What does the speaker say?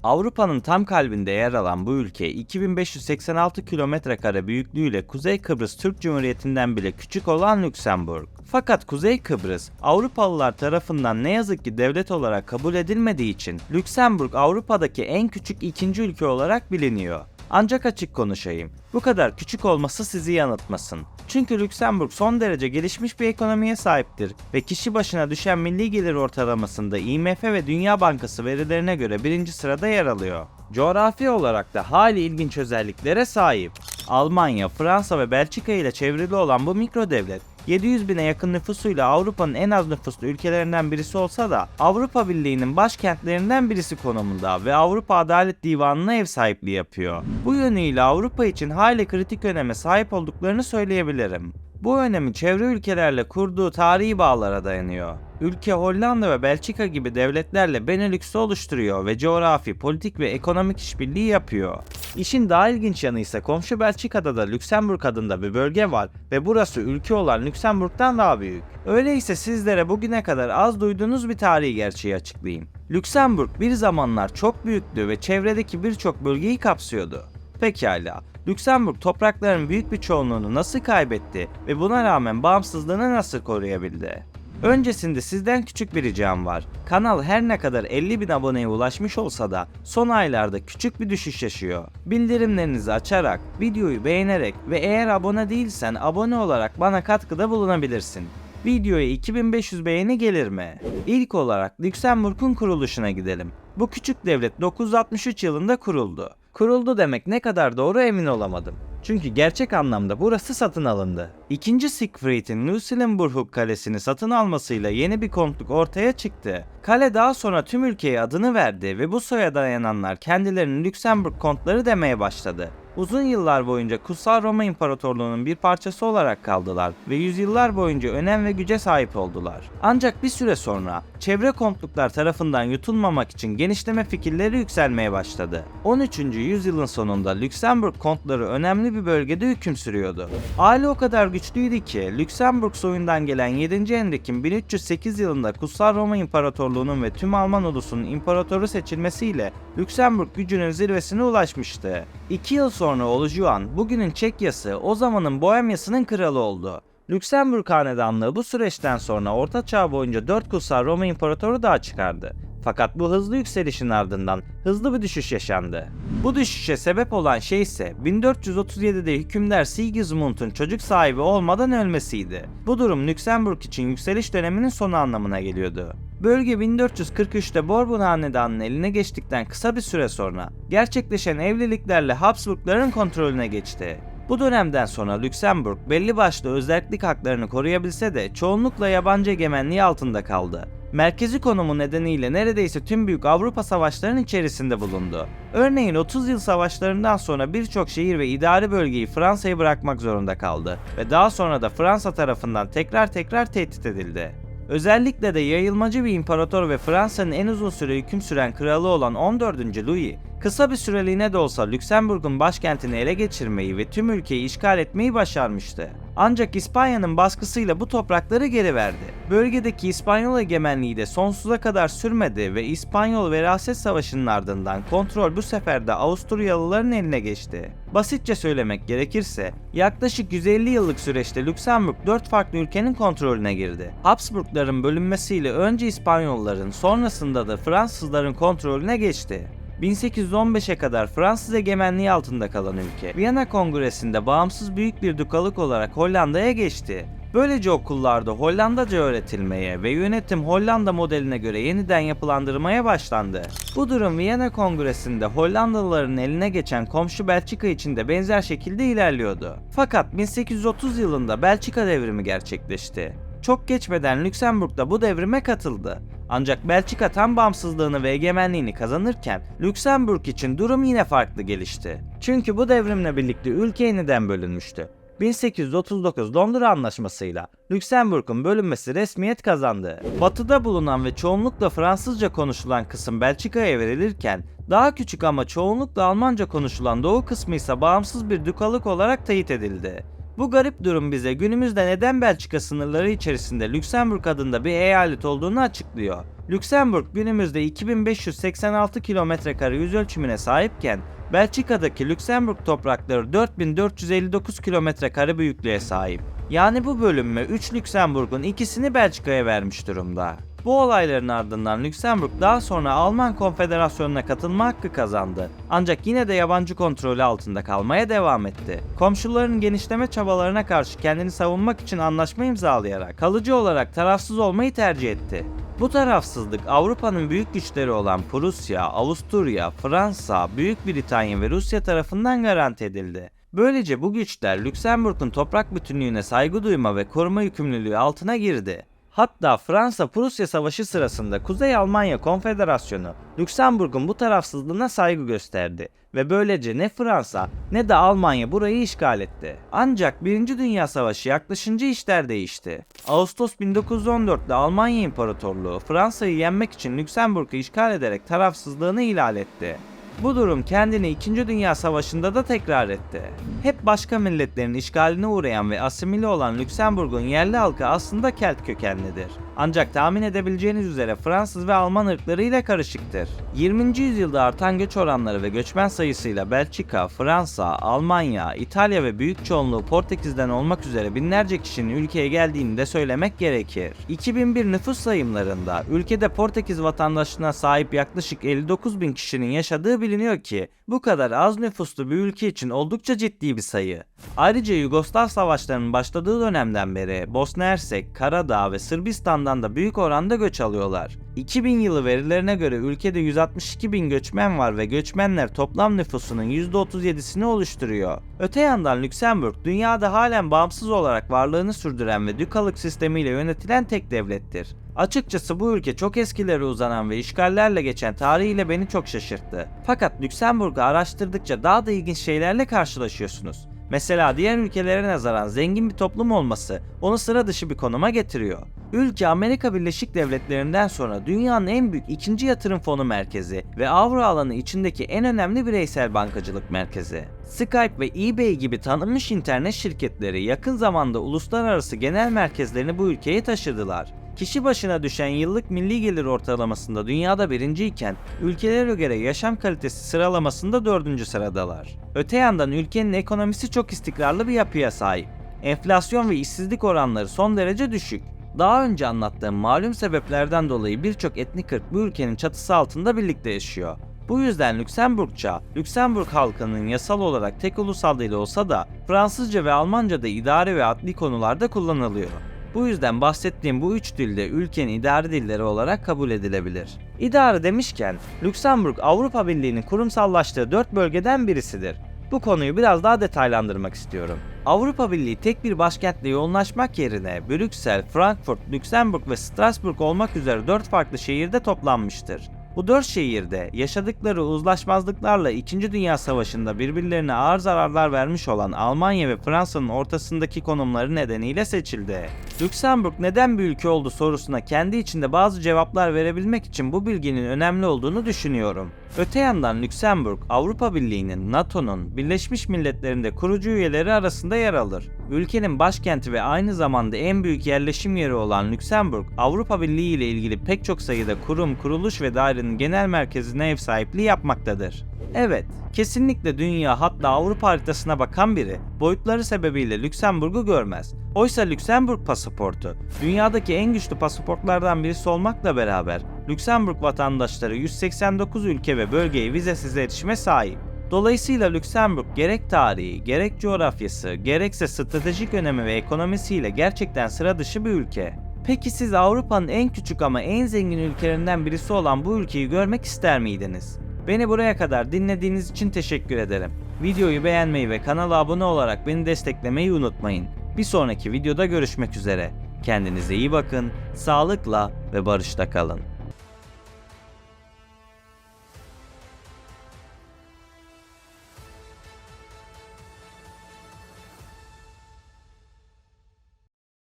Avrupa'nın tam kalbinde yer alan bu ülke 2586 km² büyüklüğüyle Kuzey Kıbrıs Türk Cumhuriyeti'nden bile küçük olan Lüksemburg. Fakat Kuzey Kıbrıs, Avrupalılar tarafından ne yazık ki devlet olarak kabul edilmediği için Lüksemburg Avrupa'daki en küçük ikinci ülke olarak biliniyor. Ancak açık konuşayım, bu kadar küçük olması sizi yanıltmasın. Çünkü Lüksemburg son derece gelişmiş bir ekonomiye sahiptir ve kişi başına düşen milli gelir ortalamasında IMF ve Dünya Bankası verilerine göre birinci sırada yer alıyor. Coğrafi olarak da hali ilginç özelliklere sahip. Almanya, Fransa ve Belçika ile çevrili olan bu mikro devlet, 700 bine yakın nüfusuyla Avrupa'nın en az nüfuslu ülkelerinden birisi olsa da Avrupa Birliği'nin başkentlerinden birisi konumunda ve Avrupa Adalet Divanı'na ev sahipliği yapıyor. Bu yönüyle Avrupa için hali kritik öneme sahip olduklarını söyleyebilirim. Bu önemi çevre ülkelerle kurduğu tarihi bağlara dayanıyor. Ülke Hollanda ve Belçika gibi devletlerle Benelux'u oluşturuyor ve coğrafi, politik ve ekonomik işbirliği yapıyor. İşin daha ilginç yanı ise komşu Belçika'da da Lüksemburg adında bir bölge var ve burası ülke olan Lüksemburg'dan daha büyük. Öyleyse sizlere bugüne kadar az duyduğunuz bir tarihi gerçeği açıklayayım. Lüksemburg bir zamanlar çok büyüktü ve çevredeki birçok bölgeyi kapsıyordu. Pekala, Lüksemburg toprakların büyük bir çoğunluğunu nasıl kaybetti ve buna rağmen bağımsızlığını nasıl koruyabildi? Öncesinde sizden küçük bir ricam var. Kanal her ne kadar 50 bin aboneye ulaşmış olsa da son aylarda küçük bir düşüş yaşıyor. Bildirimlerinizi açarak, videoyu beğenerek ve eğer abone değilsen abone olarak bana katkıda bulunabilirsin. Videoya 2500 beğeni gelir mi? İlk olarak Lüksemburg'un kuruluşuna gidelim. Bu küçük devlet 963 yılında kuruldu. Kuruldu demek ne kadar doğru emin olamadım. Çünkü gerçek anlamda burası satın alındı. İkinci Siegfried'in Lucilenburg kalesini satın almasıyla yeni bir kontluk ortaya çıktı. Kale daha sonra tüm ülkeye adını verdi ve bu soya dayananlar kendilerini Lüksemburg kontları demeye başladı. Uzun yıllar boyunca Kutsal Roma İmparatorluğu'nun bir parçası olarak kaldılar ve yüzyıllar boyunca önem ve güce sahip oldular. Ancak bir süre sonra çevre kontluklar tarafından yutulmamak için genişleme fikirleri yükselmeye başladı. 13. yüzyılın sonunda Lüksemburg kontları önemli bir bölgede hüküm sürüyordu. Aile o kadar güçlüydü ki Lüksemburg soyundan gelen 7. Henrik'in 1308 yılında Kutsal Roma İmparatorluğu'nun ve tüm Alman ulusunun imparatoru seçilmesiyle Lüksemburg gücünün zirvesine ulaşmıştı. 2 yıl sonra oğlu Juan, bugünün Çekyası, o zamanın Bohemya'sının kralı oldu. Lüksemburg hanedanlığı bu süreçten sonra Orta Çağ boyunca 4 Kutsal Roma İmparatoru daha çıkardı. Fakat bu hızlı yükselişin ardından hızlı bir düşüş yaşandı. Bu düşüşe sebep olan şey ise 1437'de hükümdar Sigismund'un çocuk sahibi olmadan ölmesiydi. Bu durum Lüksemburg için yükseliş döneminin sonu anlamına geliyordu. Bölge 1443'te Bourbon hanedanının eline geçtikten kısa bir süre sonra gerçekleşen evliliklerle Habsburgların kontrolüne geçti. Bu dönemden sonra Lüksemburg belli başlı özerklik haklarını koruyabilse de çoğunlukla yabancı egemenliği altında kaldı. Merkezi konumu nedeniyle neredeyse tüm büyük Avrupa savaşlarının içerisinde bulundu. Örneğin 30 yıl savaşlarından sonra birçok şehir ve idari bölgeyi Fransa'ya bırakmak zorunda kaldı ve daha sonra da Fransa tarafından tekrar tehdit edildi. Özellikle de yayılmacı bir imparator ve Fransa'nın en uzun süre hüküm süren kralı olan 14. Louis, kısa bir süreliğine de olsa Lüksemburg'un başkentini ele geçirmeyi ve tüm ülkeyi işgal etmeyi başarmıştı. Ancak İspanya'nın baskısıyla bu toprakları geri verdi. Bölgedeki İspanyol egemenliği de sonsuza kadar sürmedi ve İspanyol Veraset Savaşı'nın ardından kontrol bu sefer de Avusturyalıların eline geçti. Basitçe söylemek gerekirse yaklaşık 150 yıllık süreçte Lüksemburg 4 farklı ülkenin kontrolüne girdi. Habsburgların bölünmesiyle önce İspanyolların, sonrasında da Fransızların kontrolüne geçti. 1815'e kadar Fransız egemenliği altında kalan ülke, Viyana Kongresi'nde bağımsız büyük bir dukalık olarak Hollanda'ya geçti. Böylece okullarda Hollandaca öğretilmeye ve yönetim Hollanda modeline göre yeniden yapılandırmaya başlandı. Bu durum Viyana Kongresi'nde Hollandalıların eline geçen komşu Belçika için de benzer şekilde ilerliyordu. Fakat 1830 yılında Belçika devrimi gerçekleşti. Çok geçmeden Lüksemburg da bu devrime katıldı. Ancak Belçika tam bağımsızlığını ve egemenliğini kazanırken Lüksemburg için durum yine farklı gelişti. Çünkü bu devrimle birlikte ülke yeniden bölünmüştü. 1839 Londra Anlaşması'yla Lüksemburg'un bölünmesi resmiyet kazandı. Batıda bulunan ve çoğunlukla Fransızca konuşulan kısım Belçika'ya verilirken daha küçük ama çoğunlukla Almanca konuşulan doğu kısmı ise bağımsız bir dukalık olarak teyit edildi. Bu garip durum bize günümüzde neden Belçika sınırları içerisinde Lüksemburg adında bir eyalet olduğunu açıklıyor. Lüksemburg günümüzde 2586 km² yüz ölçümüne sahipken Belçika'daki Lüksemburg toprakları 4459 km² büyüklüğe sahip. Yani bu bölünme 3 Lüksemburg'un ikisini Belçika'ya vermiş durumda. Bu olayların ardından Lüksemburg daha sonra Alman Konfederasyonu'na katılma hakkı kazandı. Ancak yine de yabancı kontrolü altında kalmaya devam etti. Komşularının genişleme çabalarına karşı kendini savunmak için anlaşma imzalayarak kalıcı olarak tarafsız olmayı tercih etti. Bu tarafsızlık Avrupa'nın büyük güçleri olan Prusya, Avusturya, Fransa, Büyük Britanya ve Rusya tarafından garanti edildi. Böylece bu güçler Lüksemburg'un toprak bütünlüğüne saygı duyma ve koruma yükümlülüğü altına girdi. Hatta Fransa-Prusya Savaşı sırasında Kuzey Almanya Konfederasyonu Lüksemburg'un bu tarafsızlığına saygı gösterdi ve böylece ne Fransa ne de Almanya burayı işgal etti. Ancak 1. Dünya Savaşı yaklaşınca işler değişti. Ağustos 1914'te Almanya İmparatorluğu Fransa'yı yenmek için Lüksemburg'u işgal ederek tarafsızlığını ihlal etti. Bu durum kendini 2. Dünya Savaşı'nda da tekrar etti. Hep başka milletlerin işgaline uğrayan ve asimile olan Lüksemburg'un yerli halkı aslında Kelt kökenlidir. Ancak tahmin edebileceğiniz üzere Fransız ve Alman ırkları ile karışıktır. 20. yüzyılda artan göç oranları ve göçmen sayısıyla Belçika, Fransa, Almanya, İtalya ve büyük çoğunluğu Portekiz'den olmak üzere binlerce kişinin ülkeye geldiğini de söylemek gerekir. 2001 nüfus sayımlarında ülkede Portekiz vatandaşlığına sahip yaklaşık 59 bin kişinin yaşadığı biliniyor ki bu kadar az nüfuslu bir ülke için oldukça ciddi bir sayı. Ayrıca Yugoslav savaşlarının başladığı dönemden beri Bosna Hersek, Karadağ ve Sırbistan'dan da büyük oranda göç alıyorlar. 2000 yılı verilerine göre ülkede 162 bin göçmen var ve göçmenler toplam nüfusunun %37'sini oluşturuyor. Öte yandan Lüksemburg dünyada halen bağımsız olarak varlığını sürdüren ve dükalık sistemiyle yönetilen tek devlettir. Açıkçası bu ülke çok eskilere uzanan ve işgallerle geçen tarihiyle beni çok şaşırttı. Fakat Lüksemburg'u araştırdıkça daha da ilginç şeylerle karşılaşıyorsunuz. Mesela diğer ülkelere nazaran zengin bir toplum olması onu sıra dışı bir konuma getiriyor. Ülke Amerika Birleşik Devletleri'nden sonra dünyanın en büyük ikinci yatırım fonu merkezi ve Avro alanı içindeki en önemli bireysel bankacılık merkezi. Skype ve eBay gibi tanınmış internet şirketleri yakın zamanda uluslararası genel merkezlerini bu ülkeye taşıdılar. Kişi başına düşen yıllık milli gelir ortalamasında dünyada birinciyken ülkelere göre yaşam kalitesi sıralamasında 4. sıradalar. Öte yandan ülkenin ekonomisi çok istikrarlı bir yapıya sahip. Enflasyon ve işsizlik oranları son derece düşük. Daha önce anlattığım malum sebeplerden dolayı birçok etnik ırk bu ülkenin çatısı altında birlikte yaşıyor. Bu yüzden Lüksemburgça, Lüksemburg halkının yasal olarak tek ulusal dili olsa da Fransızca ve Almanca da idari ve adli konularda kullanılıyor. Bu yüzden bahsettiğim bu üç dilde ülkenin idari dilleri olarak kabul edilebilir. İdare demişken, Lüksemburg Avrupa Birliği'nin kurumsallaştığı 4 bölgeden birisidir. Bu konuyu biraz daha detaylandırmak istiyorum. Avrupa Birliği tek bir başkentle yoğunlaşmak yerine Brüksel, Frankfurt, Lüksemburg ve Strasbourg olmak üzere 4 farklı şehirde toplanmıştır. Bu 4 şehirde yaşadıkları uzlaşmazlıklarla 2. Dünya Savaşı'nda birbirlerine ağır zararlar vermiş olan Almanya ve Fransa'nın ortasındaki konumları nedeniyle seçildi. Lüksemburg neden bir ülke oldu sorusuna kendi içinde bazı cevaplar verebilmek için bu bilginin önemli olduğunu düşünüyorum. Öte yandan Lüksemburg, Avrupa Birliği'nin, NATO'nun, Birleşmiş Milletler'in de kurucu üyeleri arasında yer alır. Ülkenin başkenti ve aynı zamanda en büyük yerleşim yeri olan Lüksemburg, Avrupa Birliği ile ilgili pek çok sayıda kurum, kuruluş ve dairenin genel merkezine ev sahipliği yapmaktadır. Evet, kesinlikle dünya hatta Avrupa haritasına bakan biri boyutları sebebiyle Lüksemburg'u görmez. Oysa Lüksemburg pasaportu dünyadaki en güçlü pasaportlardan birisi olmakla beraber Lüksemburg vatandaşları 189 ülke ve bölgeye vizesiz erişime sahip. Dolayısıyla Lüksemburg gerek tarihi, gerek coğrafyası, gerekse stratejik önemi ve ekonomisiyle gerçekten sıra dışı bir ülke. Peki siz Avrupa'nın en küçük ama en zengin ülkelerinden birisi olan bu ülkeyi görmek ister miydiniz? Beni buraya kadar dinlediğiniz için teşekkür ederim. Videoyu beğenmeyi ve kanala abone olarak beni desteklemeyi unutmayın. Bir sonraki videoda görüşmek üzere. Kendinize iyi bakın, sağlıkla ve barışta kalın.